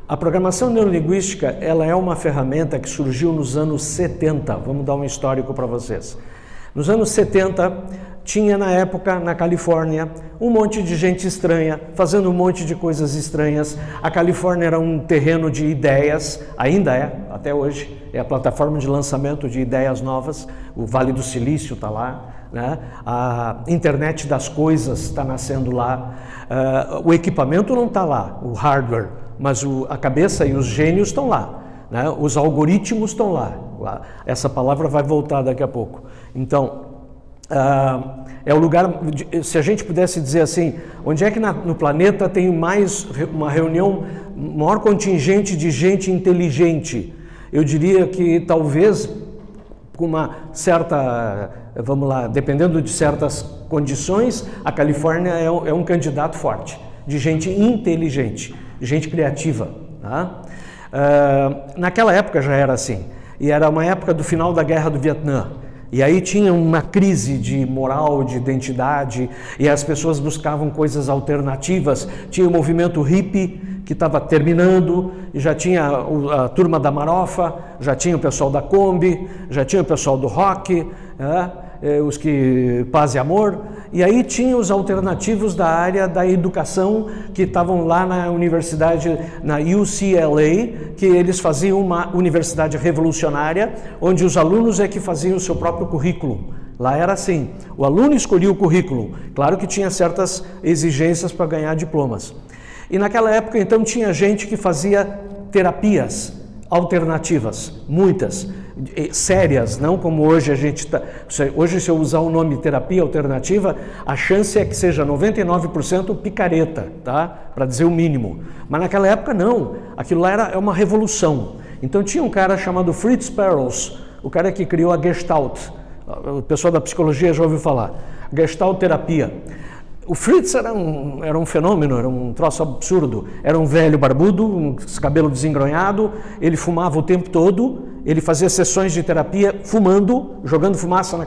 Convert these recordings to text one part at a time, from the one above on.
A programação neurolinguística, ela é uma ferramenta que surgiu nos anos 70. Vamos dar um histórico para vocês. Nos anos 70, tinha na época, na Califórnia, um monte de gente estranha, fazendo um monte de coisas estranhas. A Califórnia era um terreno de ideias, ainda é, até hoje, é a plataforma de lançamento de ideias novas. O Vale do Silício está lá, né? A internet das coisas está nascendo lá. O equipamento não está lá, o hardware, mas a cabeça e os gênios estão lá, né? Os algoritmos estão lá. Essa palavra vai voltar daqui a pouco. Então, é o lugar, se a gente pudesse dizer assim, onde é que no planeta tem uma reunião, maior contingente de gente inteligente? Eu diria que talvez com uma certa, vamos lá, dependendo de certas condições, a Califórnia é um candidato forte, de gente inteligente, gente criativa. Tá? Naquela época já era assim, e era uma época do final da Guerra do Vietnã. E aí tinha uma crise de moral, de identidade, e as pessoas buscavam coisas alternativas. Tinha o movimento hippie que estava terminando, e já tinha a turma da Marofa, já tinha o pessoal da Kombi, já tinha o pessoal do rock, os que paz e amor, e aí tinha os alternativos da área da educação que estavam lá na universidade, na UCLA, que eles faziam uma universidade revolucionária, onde os alunos é que faziam o seu próprio currículo. Lá era assim, o aluno escolhia o currículo, claro que tinha certas exigências para ganhar diplomas. E naquela época então tinha gente que fazia terapias alternativas, muitas, sérias, não como hoje a gente está. Hoje, se eu usar o nome terapia alternativa, a chance é que seja 99% picareta, tá? Para dizer o mínimo. Mas naquela época não, aquilo lá é uma revolução. Então tinha um cara chamado Fritz Perls, o cara que criou a Gestalt. O pessoal da psicologia já ouviu falar. Gestalt terapia. O Fritz era um fenômeno, era um troço absurdo. Era um velho barbudo, um cabelo desengronhado, ele fumava o tempo todo, ele fazia sessões de terapia fumando, jogando fumaça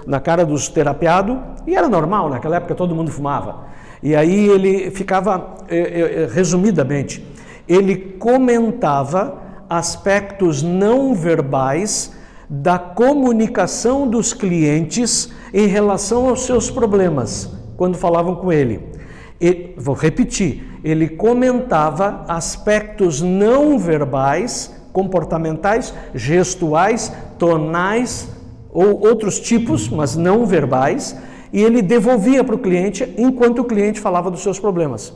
na cara dos terapiados, e era normal, naquela época todo mundo fumava. E aí ele ficava, resumidamente, ele comentava aspectos não verbais da comunicação dos clientes em relação aos seus problemas, quando falavam com ele. Vou repetir, ele comentava aspectos não verbais, comportamentais, gestuais, tonais ou outros tipos, mas não verbais, e ele devolvia para o cliente enquanto o cliente falava dos seus problemas.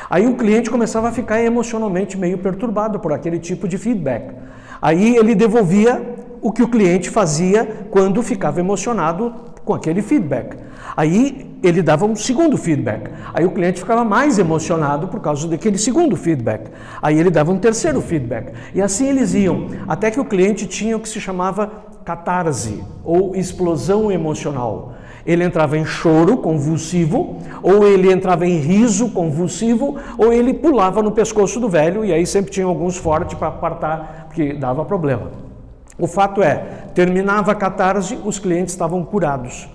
Aí o cliente começava a ficar emocionalmente meio perturbado por aquele tipo de feedback. Aí ele devolvia o que o cliente fazia quando ficava emocionado com aquele feedback. Aí ele dava um segundo feedback. Aí o cliente ficava mais emocionado por causa daquele segundo feedback. Aí ele dava um terceiro feedback. E assim eles iam, até que o cliente tinha o que se chamava catarse, ou explosão emocional. Ele entrava em choro convulsivo, ou ele entrava em riso convulsivo, ou ele pulava no pescoço do velho, e aí sempre tinha alguns fortes para apartar, porque dava problema. O fato é, terminava a catarse, os clientes estavam curados.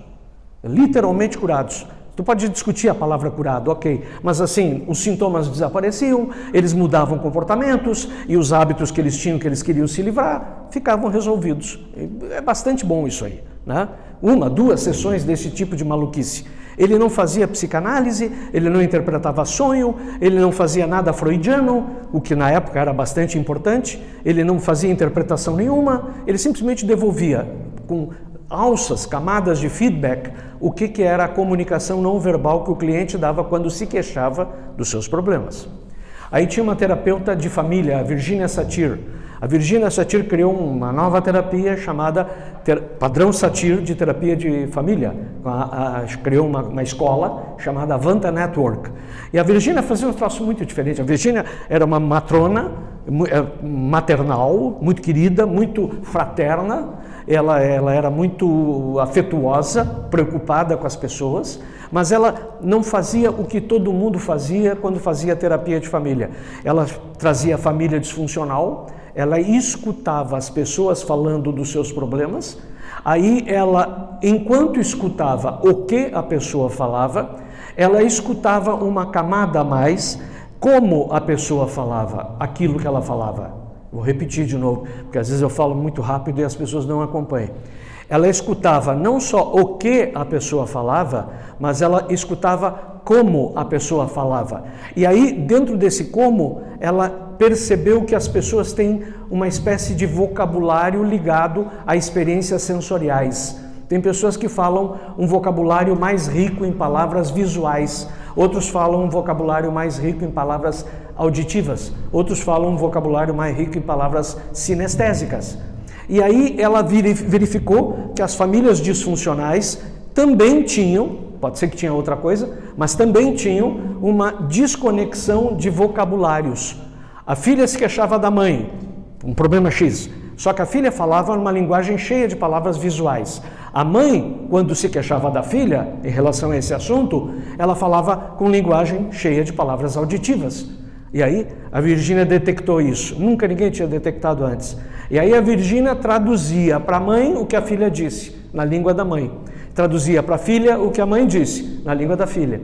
Literalmente curados. Tu pode discutir a palavra curado, ok, mas assim, os sintomas desapareciam, eles mudavam comportamentos e os hábitos que eles tinham, que eles queriam se livrar, ficavam resolvidos. É bastante bom isso aí, né? 1, 2 sessões desse tipo de maluquice. Ele não fazia psicanálise, ele não interpretava sonho, ele não fazia nada freudiano, o que na época era bastante importante, ele não fazia interpretação nenhuma, ele simplesmente devolvia com alças, camadas de feedback, o que era a comunicação não verbal que o cliente dava quando se queixava dos seus problemas. Aí tinha uma terapeuta de família, a Virginia Satir. A Virginia Satir criou uma nova terapia chamada Padrão Satir de Terapia de Família. Criou uma escola chamada Avanta Network. E a Virginia fazia um troço muito diferente. A Virginia era uma matrona maternal, muito querida, muito fraterna. Ela era muito afetuosa, preocupada com as pessoas, mas ela não fazia o que todo mundo fazia quando fazia terapia de família. Ela trazia a família disfuncional, ela escutava as pessoas falando dos seus problemas, aí ela, enquanto escutava o que a pessoa falava, ela escutava uma camada a mais, como a pessoa falava aquilo que ela falava. Vou repetir de novo, porque às vezes eu falo muito rápido e as pessoas não acompanham. Ela escutava não só o que a pessoa falava, mas ela escutava como a pessoa falava. E aí, dentro desse como, ela percebeu que as pessoas têm uma espécie de vocabulário ligado a experiências sensoriais. Tem pessoas que falam um vocabulário mais rico em palavras visuais, outros falam um vocabulário mais rico em palavras auditivas, outros falam um vocabulário mais rico em palavras sinestésicas. E aí ela verificou que as famílias disfuncionais também tinham, pode ser que tinha outra coisa, mas também tinham uma desconexão de vocabulários. A filha se queixava da mãe, um problema X, só que a filha falava numa linguagem cheia de palavras visuais. A mãe, quando se queixava da filha em relação a esse assunto, ela falava com linguagem cheia de palavras auditivas. E aí a Virgínia detectou isso. Nunca ninguém tinha detectado antes. E aí a Virgínia traduzia para a mãe o que a filha disse, na língua da mãe. Traduzia para a filha o que a mãe disse, na língua da filha.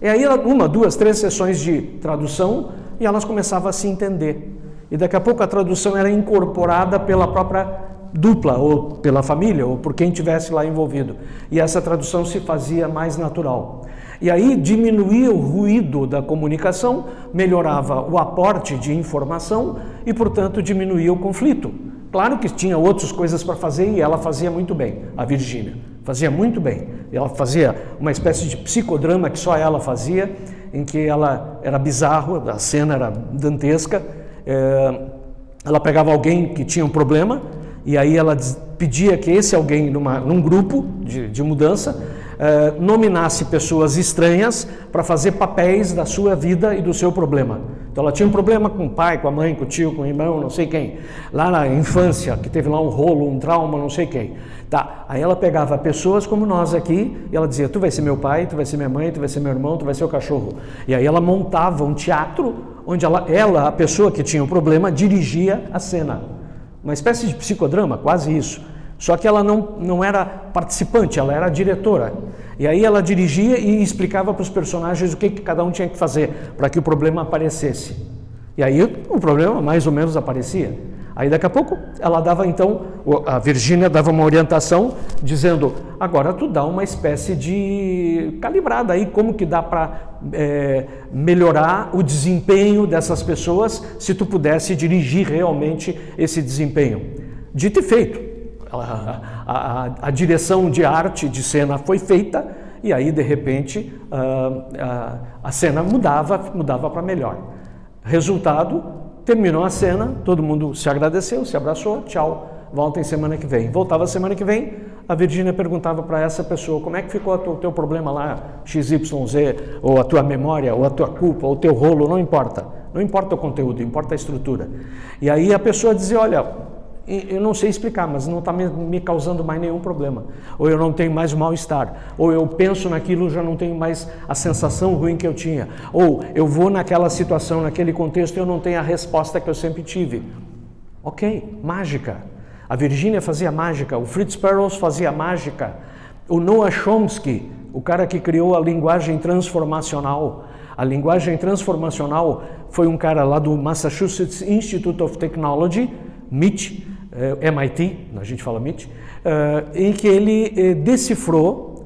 E aí 1, 2, 3 sessões de tradução e elas começavam a se entender. E daqui a pouco a tradução era incorporada pela própria dupla, ou pela família, ou por quem estivesse lá envolvido. E essa tradução se fazia mais natural. E aí diminuía o ruído da comunicação, melhorava o aporte de informação e, portanto, diminuía o conflito. Claro que tinha outras coisas para fazer e ela fazia muito bem, a Virgínia. Fazia muito bem. Ela fazia uma espécie de psicodrama que só ela fazia, em que ela era bizarro, a cena era dantesca. Ela pegava alguém que tinha um problema e aí ela pedia que esse alguém, num grupo de mudança, nominasse pessoas estranhas para fazer papéis da sua vida e do seu problema. Então ela tinha um problema com o pai, com a mãe, com o tio, com o irmão, não sei quem. Lá na infância, que teve lá um rolo, um trauma, não sei quem. Tá. Aí ela pegava pessoas como nós aqui e ela dizia, tu vai ser meu pai, tu vai ser minha mãe, tu vai ser meu irmão, tu vai ser o cachorro. E aí ela montava um teatro onde ela, a pessoa que tinha o problema, dirigia a cena. Uma espécie de psicodrama, quase isso. Só que ela não era participante, ela era diretora. E aí ela dirigia e explicava para os personagens o que cada um tinha que fazer para que o problema aparecesse. E aí o problema mais ou menos aparecia. Aí daqui a pouco ela dava então, a Virgínia dava uma orientação dizendo, agora tu dá uma espécie de calibrada aí, como que dá para melhorar o desempenho dessas pessoas se tu pudesse dirigir realmente esse desempenho. Dito e feito. A direção de arte de cena foi feita e aí de repente a cena mudava para melhor. Resultado, terminou a cena, todo mundo se agradeceu, se abraçou, tchau, voltem semana que vem. Voltava semana que vem, a Virgínia perguntava para essa pessoa, como é que ficou o teu problema lá, XYZ, ou a tua memória, ou a tua culpa, ou o teu rolo, não importa o conteúdo, importa a estrutura. E aí a pessoa dizia, olha, eu não sei explicar, mas não está me causando mais nenhum problema. Ou eu não tenho mais mal-estar. Ou eu penso naquilo, já não tenho mais a sensação ruim que eu tinha. Ou eu vou naquela situação, naquele contexto, e eu não tenho a resposta que eu sempre tive. Ok, mágica. A Virgínia fazia mágica, o Fritz Perls fazia mágica. O Noam Chomsky, o cara que criou a linguagem transformacional. A linguagem transformacional foi um cara lá do Massachusetts Institute of Technology, MIT, MIT, a gente fala MIT, em que ele decifrou,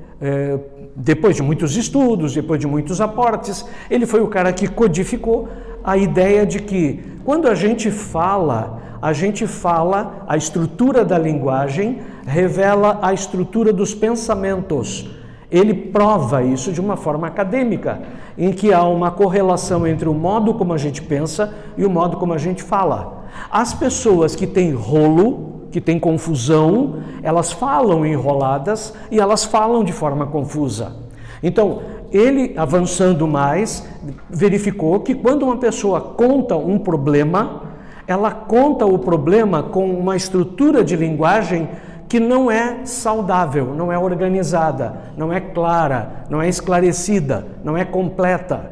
depois de muitos estudos, depois de muitos aportes, ele foi o cara que codificou a ideia de que quando a gente fala, a estrutura da linguagem revela a estrutura dos pensamentos. Ele prova isso de uma forma acadêmica, em que há uma correlação entre o modo como a gente pensa e o modo como a gente fala. As pessoas que têm rolo, que têm confusão, elas falam enroladas e elas falam de forma confusa. Então, ele, avançando mais, verificou que quando uma pessoa conta um problema, ela conta o problema com uma estrutura de linguagem que não é saudável, não é organizada, não é clara, não é esclarecida, não é completa.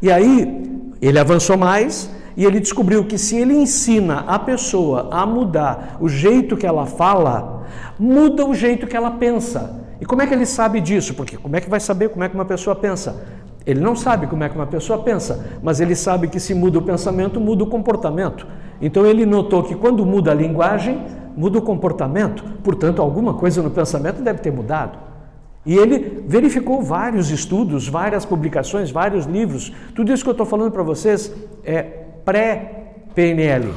E aí, ele avançou mais e ele descobriu que se ele ensina a pessoa a mudar o jeito que ela fala, muda o jeito que ela pensa. E como é que ele sabe disso? Porque como é que vai saber como é que uma pessoa pensa? Ele não sabe como é que uma pessoa pensa, mas ele sabe que se muda o pensamento, muda o comportamento. Então ele notou que quando muda a linguagem, muda o comportamento. Portanto, alguma coisa no pensamento deve ter mudado. E ele verificou vários estudos, várias publicações, vários livros. Tudo isso que eu estou falando para vocês é pré-PNL.